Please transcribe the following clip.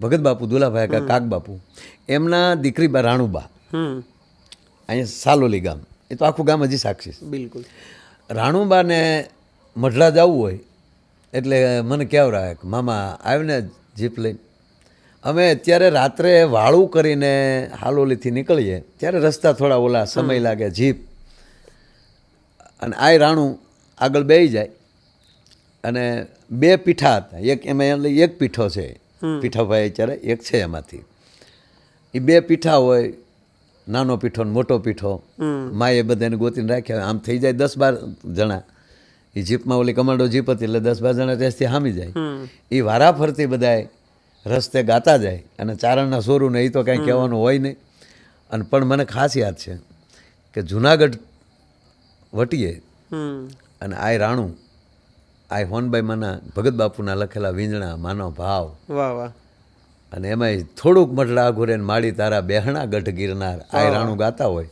ભગત બાપુ દુલાભાઈ કાક બાપુ એમના દીકરી બા રાણુબા અહીંયા સાલોલી ગામ, એ તો આખું ગામ હજી સાક્ષી છે. બિલકુલ. રાણુબાને મઢડા જવું હોય એટલે મને કહેવરાય કે મામા આવ્યો ને જીપ લઈને. અમે અત્યારે રાત્રે વાળું કરીને હાલોલીથી નીકળીએ ત્યારે રસ્તા થોડા ઓલા સમય લાગે, જીપ અને આ રાણું આગળ બેસી જાય અને બે પીઠા હતા, એક એમાં એક પીઠો છે, પીઠાભાઈ અત્યારે એક છે એમાંથી. એ બે પીઠા હોય, નાનો પીઠો ને મોટો પીઠો. માએ બધાને ગોતીને રાખ્યા. આમ થઈ જાય 10-12 જણા. એ જીપમાં ઓલી કમાન્ડો જીપ હતી એટલે 10-12 જણા ત્યાંથી હામી જાય. એ વારા ફરતી બધાએ રસ્તે ગાતા જાય અને ચારણના સોરું ને એ તો કાંઈ કહેવાનું હોય નહીં. અને પણ મને ખાસ યાદ છે કે જુનાગઢ વટીએ અને આ રાણું આ હોનબાઈ માના ભગત બાપુના લખેલા વીંજણા, માનો ભાવ, વાહ વાહ, અને એમાંય થોડુંક મઢડા ઘૂરે માળી તારા બેહણા ગઢ ગિરનાર, આ રાણું ગાતા હોય.